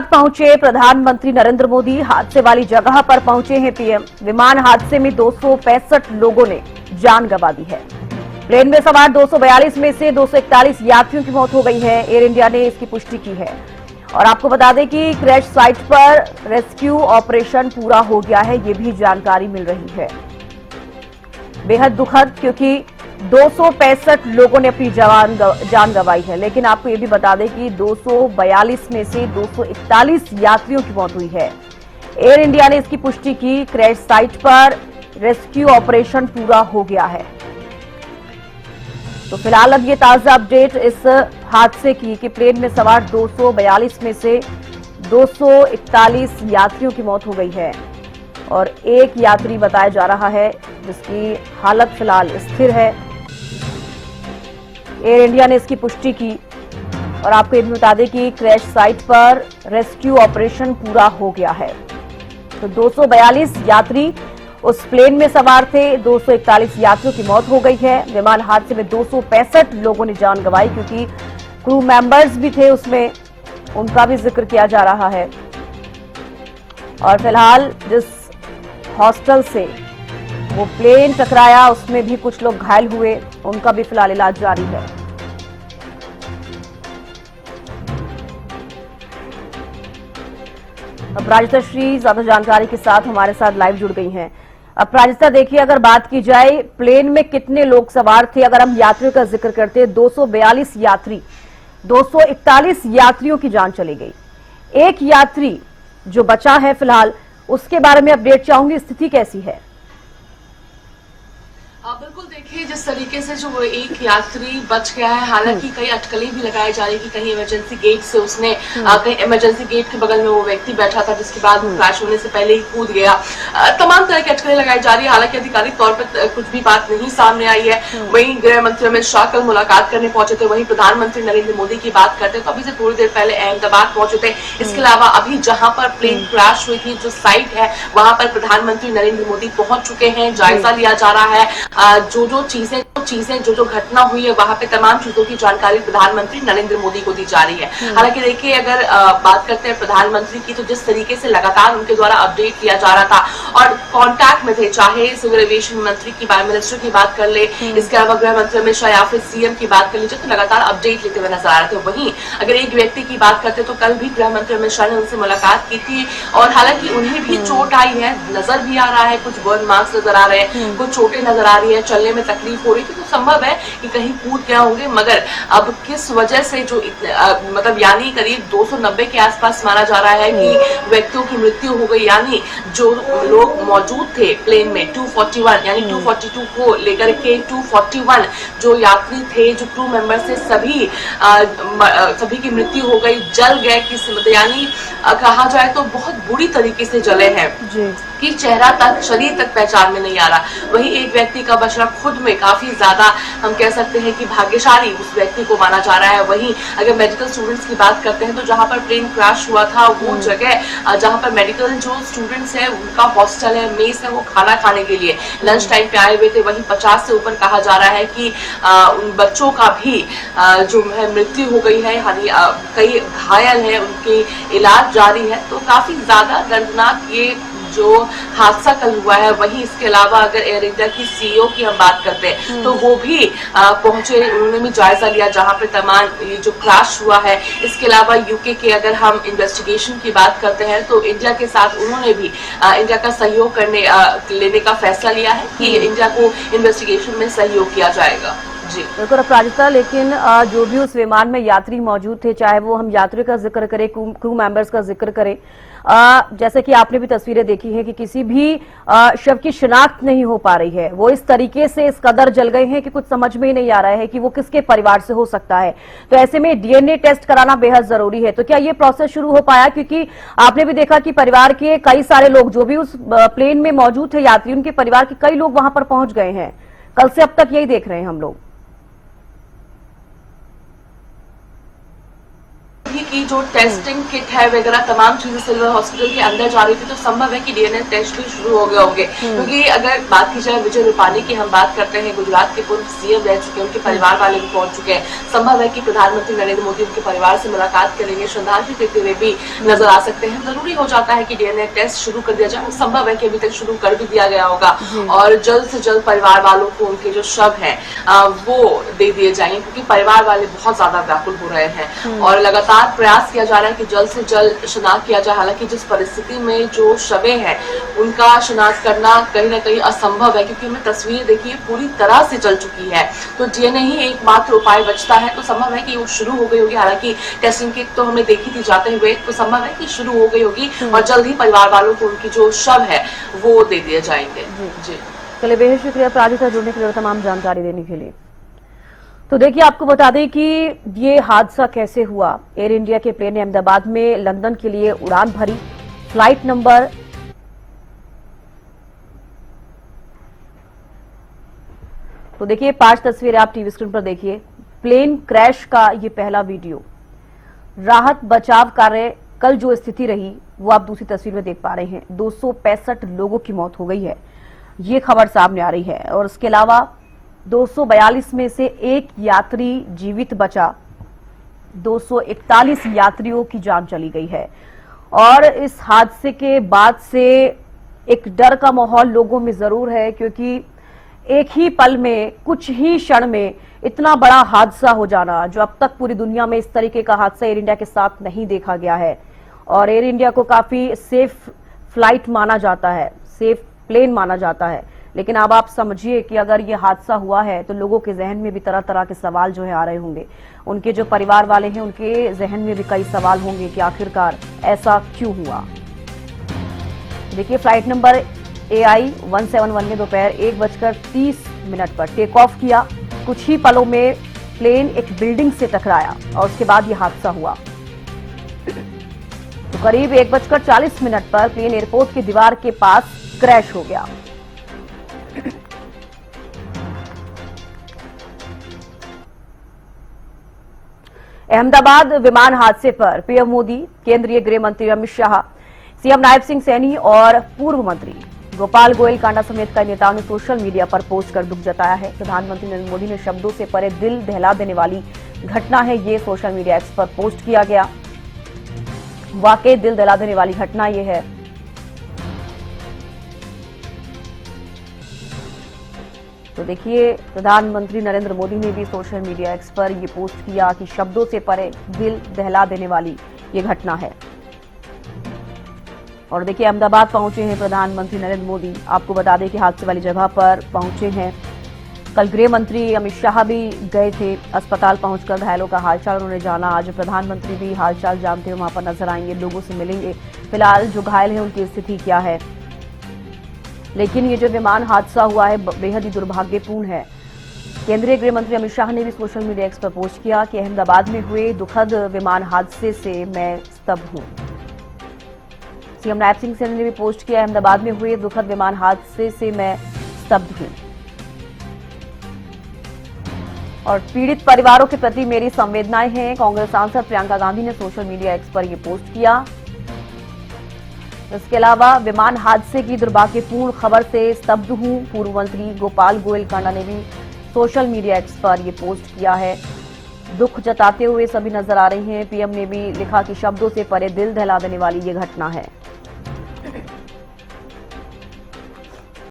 इस्लामाबाद पहुंचे प्रधानमंत्री नरेंद्र मोदी। हादसे वाली जगह पर पहुंचे हैं पीएम। विमान हादसे में 265 लोगों ने जान गंवा दी है। प्लेन में सवार 242 में से 241 यात्रियों की मौत हो गई है। एयर इंडिया ने इसकी पुष्टि की है। और आपको बता दें कि क्रैश साइट पर रेस्क्यू ऑपरेशन पूरा हो गया है, ये भी जानकारी मिल रही है। बेहद दुखद, क्योंकि 265 लोगों ने अपनी जान गंवाई है। लेकिन आपको ये भी बता दें कि 242 में से 241 यात्रियों की मौत हुई है। एयर इंडिया ने इसकी पुष्टि की। क्रैश साइट पर रेस्क्यू ऑपरेशन पूरा हो गया है। तो फिलहाल अब ये ताजा अपडेट इस हादसे की कि प्लेन में सवार 242 में से 241 यात्रियों की मौत हो गई है और एक यात्री बताया जा रहा है जिसकी हालत फिलहाल स्थिर है। एयर इंडिया ने इसकी पुष्टि की। और आपको ये भी बता दें कि क्रैश साइट पर रेस्क्यू ऑपरेशन पूरा हो गया है। तो 242 यात्री उस प्लेन में सवार थे। 241 यात्रियों की मौत हो गई है। विमान हादसे में 265 लोगों ने जान गंवाई, क्योंकि क्रू मेंबर्स भी थे उसमें, उनका भी जिक्र किया जा रहा है। और फिलहाल जिस हॉस्टल से वो प्लेन टकराया उसमें भी कुछ लोग घायल हुए, उनका भी फिलहाल इलाज जारी है। अब राजिता श्री ज्यादा जानकारी के साथ हमारे साथ लाइव जुड़ गई हैं। अब राजिता, देखिए, अगर बात की जाए प्लेन में कितने लोग सवार थे, अगर हम यात्रियों का जिक्र करते हैं 242 यात्री, 241 यात्रियों की जान चली गई। एक यात्री जो बचा है फिलहाल, उसके बारे में अपडेट चाहूंगी, स्थिति कैसी है? बिल्कुल, देखिए जिस तरीके से जो एक यात्री बच गया है, हालांकि कई अटकलें भी लगाई जा रही कि कहीं इमरजेंसी गेट से उसने कहीं इमरजेंसी गेट के बगल में वो व्यक्ति बैठा था जिसके बाद क्रैश होने से पहले ही कूद गया। तमाम तरह की अटकलें लगाई जा रही है। हालांकि आधिकारिक तौर पर कुछ भी बात नहीं सामने आई है। वहीं गृह मंत्री अमित शाह कल मुलाकात करने पहुंचे थे। वहीं प्रधानमंत्री नरेंद्र मोदी की बात करते तो अभी से थोड़ी देर पहले अहमदाबाद पहुंचे थे। इसके अलावा अभी जहां पर प्लेन क्रैश हुई थी, जो साइट है, वहां पर प्रधानमंत्री नरेंद्र मोदी पहुंच चुके हैं। जायजा लिया जा रहा है। जो चीजें जो घटना हुई है, वहां पे तमाम चीजों की जानकारी प्रधानमंत्री नरेंद्र मोदी को दी जा रही है। हालांकि देखिए, अगर बात करते हैं प्रधानमंत्री की, तो जिस तरीके से लगातार उनके द्वारा अपडेट लिया जा रहा था और कांटेक्ट में थे, चाहे सिविल एविएशन मंत्री की मिनिस्टर की बात कर ले, इसके अलावा गृह मंत्री अमित शाह या फिर सीएम की बात कर लीजिए, तो लगातार अपडेट लेते हुए नजर आ रहे थे। वहीं अगर एक व्यक्ति की बात करते तो कल भी गृह मंत्री अमित शाह ने उनसे मुलाकात की थी और हालांकि उन्हें भी चोट आई है, नजर भी आ रहा है, कुछ बर्न मार्क्स नजर आ रहे हैं, कुछ चोटें नजर आ रही है, चलने में तकलीफ हो रही थी। तो संभव है कि कहीं कूद गया होंगे, मगर अब किस वजह से जो मतलब यानी करीब 290 के आसपास माना जा रहा है कि व्यक्तियों की मृत्यु हो गई। यानी जो लोग मौजूद थे प्लेन में 241 यानी 242 को लेकर के 241 जो यात्री थे, जो क्रू मेंबर से सभी की मृत्यु हो गई, जल गए। यानी कहा जाए तो बहुत बुरी तरीके से जले हैं कि चेहरा तक, शरीर तक पहचान में नहीं आ रहा। वहीं एक व्यक्ति का बचना खुद में काफी ज्यादा हम कह सकते हैं कि भाग्यशाली उस व्यक्ति को माना जा रहा है। वहीं अगर मेडिकल स्टूडेंट्स की बात करते हैं तो जहां पर प्लेन क्रैश हुआ था, वो जगह जहां पर मेडिकल जो स्टूडेंट्स है, उनका हॉस्टल है, मेस है, वो खाना खाने के लिए लंच टाइम पे आए हुए थे। वहीं 50 से ऊपर कहा जा रहा है कि उन बच्चों का भी जो है मृत्यु हो गई है, कई घायल है, उनके इलाज जारी है। तो काफी ज्यादा दर्दनाक ये जो हादसा कल हुआ है। वहीं इसके अलावा अगर एयर इंडिया की सीईओ की हम बात करते हैं तो वो भी पहुंचे, उन्होंने भी जायजा लिया जहां पे तमाम ये जो क्रैश हुआ है। इसके अलावा यूके के अगर हम इन्वेस्टिगेशन की बात करते हैं तो इंडिया के साथ उन्होंने भी इंडिया का सहयोग लेने का फैसला लिया है कि इंडिया को इन्वेस्टिगेशन में सहयोग किया जाएगा। जी बिल्कुल अपराजिता, लेकिन जो भी उस विमान में यात्री मौजूद थे, चाहे वो हम यात्रियों का जिक्र करें, क्रू मेंबर्स का जिक्र करें, जैसे कि आपने भी तस्वीरें देखी हैं कि किसी भी शव की शिनाख्त नहीं हो पा रही है। वो इस तरीके से इस कदर जल गए हैं कि कुछ समझ में ही नहीं आ रहा है कि वो किसके परिवार से हो सकता है। तो ऐसे में डीएनए टेस्ट कराना बेहद जरूरी है। तो क्या ये प्रोसेस शुरू हो पाया? क्योंकि आपने भी देखा कि परिवार के कई सारे लोग जो भी उस प्लेन में मौजूद थे, यात्री, उनके परिवार के कई लोग वहां पर पहुंच गए हैं। कल से अब तक यही देख रहे हैं हम लोग। थी कि जो टेस्टिंग किट है वगैरह तमाम चीजें सिल्वर हॉस्पिटल के अंदर जा रही थी, तो संभव है कि डीएनए टेस्ट भी शुरू हो गए होंगे। क्योंकि अगर बात की जाए विजय रूपानी की, हम बात करते हैं गुजरात के पूर्व सीएम रह चुके, उनके परिवार वाले भी पहुंच चुके हैं। संभव है कि प्रधानमंत्री नरेंद्र मोदी उनके परिवार से मुलाकात करेंगे, श्रद्धांजलि देते हुए भी नजर आ सकते हैं। जरूरी हो जाता है कि डीएनए टेस्ट शुरू कर दिया जाए, संभव है कि अभी तक शुरू कर भी दिया गया होगा और जल्द से जल्द परिवार वालों को उनके जो शव है वो दे दिए जाएंगे, क्योंकि परिवार वाले बहुत ज्यादा व्याकुल हो रहे हैं और लगातार प्रयास किया जा रहा है कि जल्द से जल्द शिनाख्त किया जाए। हालांकि जिस परिस्थिति में जो शवे हैं उनका शिनाख्त करना कहीं ना कहीं असंभव है, क्योंकि हमें तस्वीर देखिए पूरी तरह से जल चुकी है, तो डीएनए ही एकमात्र उपाय बचता है। तो संभव है कि वो शुरू हो गई होगी, हालांकि टेस्टिंग किट तो हमने देखी थी जाते हुए, तो संभव है कि शुरू हो गई होगी और जल्द ही परिवार वालों को उनकी जो शव है वो दे दिए जाएंगे। जी चलिए, बेहद शुक्रिया प्राधिता जुड़ने के लिए और तमाम जानकारी देने के लिए। तो देखिए, आपको बता दें कि ये हादसा कैसे हुआ। एयर इंडिया के प्लेन ने अहमदाबाद में लंदन के लिए उड़ान भरी। फ्लाइट नंबर तो देखिए 5 तस्वीरें आप टीवी स्क्रीन पर देखिए। प्लेन क्रैश का ये पहला वीडियो। राहत बचाव कार्य कल जो स्थिति रही वो आप दूसरी तस्वीर में देख पा रहे हैं। 265 लोगों की मौत हो गई है, ये खबर सामने आ रही है। और इसके अलावा 242 में से एक यात्री जीवित बचा, 241 यात्रियों की जान चली गई है। और इस हादसे के बाद से एक डर का माहौल लोगों में जरूर है, क्योंकि एक ही पल में, कुछ ही क्षण में इतना बड़ा हादसा हो जाना, जो अब तक पूरी दुनिया में इस तरीके का हादसा एयर इंडिया के साथ नहीं देखा गया है। और एयर इंडिया को काफी सेफ फ्लाइट माना जाता है, सेफ प्लेन माना जाता है। लेकिन अब आप समझिए कि अगर ये हादसा हुआ है तो लोगों के जहन में भी तरह तरह के सवाल जो है आ रहे होंगे। उनके जो परिवार वाले हैं उनके जहन में भी कई सवाल होंगे कि आखिरकार ऐसा क्यों हुआ। देखिए, फ्लाइट नंबर AI 171 ने दोपहर 1:30 पर टेक ऑफ किया। कुछ ही पलों में प्लेन एक बिल्डिंग से टकराया और उसके बाद यह हादसा हुआ। तो करीब 1:40 पर प्लेन एयरपोर्ट की दीवार के पास क्रैश हो गया। अहमदाबाद विमान हादसे पर पीएम मोदी, केंद्रीय गृह मंत्री अमित शाह, सीएम नायब सिंह सैनी और पूर्व मंत्री गोपाल गोयल कांडा समेत कई नेताओं ने सोशल मीडिया पर पोस्ट कर दुख जताया है। प्रधानमंत्री नरेंद्र मोदी ने शब्दों से परे दिल दहला देने वाली घटना है ये सोशल मीडिया एक्स पर पोस्ट किया गया। वाकई दिल दहला देने वाली घटना ये है। तो देखिए, प्रधानमंत्री नरेंद्र मोदी ने भी सोशल मीडिया एक्स पर यह पोस्ट किया कि शब्दों से परे दिल दहला देने वाली ये घटना है। और देखिए, अहमदाबाद पहुंचे हैं प्रधानमंत्री नरेंद्र मोदी। आपको बता दें कि हादसे वाली जगह पर पहुंचे हैं। कल गृह मंत्री अमित शाह भी गए थे। अस्पताल पहुंचकर घायलों का हालचाल उन्होंने जाना। आज प्रधानमंत्री भी हालचाल जानते हुए वहां पर नजर आएंगे, लोगों से मिलेंगे। फिलहाल जो घायल हैं उनकी स्थिति क्या है, लेकिन ये जो विमान हादसा हुआ है बेहद ही दुर्भाग्यपूर्ण है। केंद्रीय गृह मंत्री अमित शाह ने भी सोशल मीडिया एक्स पर पोस्ट किया कि अहमदाबाद में हुए दुखद विमान हादसे से मैं स्तब्ध हूं। सीएम नायब सिंह सैनी ने भी पोस्ट किया, अहमदाबाद में हुए दुखद विमान हादसे से मैं स्तब्ध हूं और पीड़ित परिवारों के प्रति मेरी संवेदनाएं हैं। कांग्रेस सांसद प्रियंका गांधी ने सोशल मीडिया एक्स पर यह पोस्ट किया। इसके अलावा विमान हादसे की दुर्भाग्यपूर्ण खबर से स्तब्ध हूं, पूर्व मंत्री गोपाल गोयल कांडा ने भी सोशल मीडिया एक्स पर यह पोस्ट किया है। दुख जताते हुए सभी नजर आ रही हैं। पीएम ने भी लिखा कि शब्दों से परे दिल दहला देने वाली ये घटना है।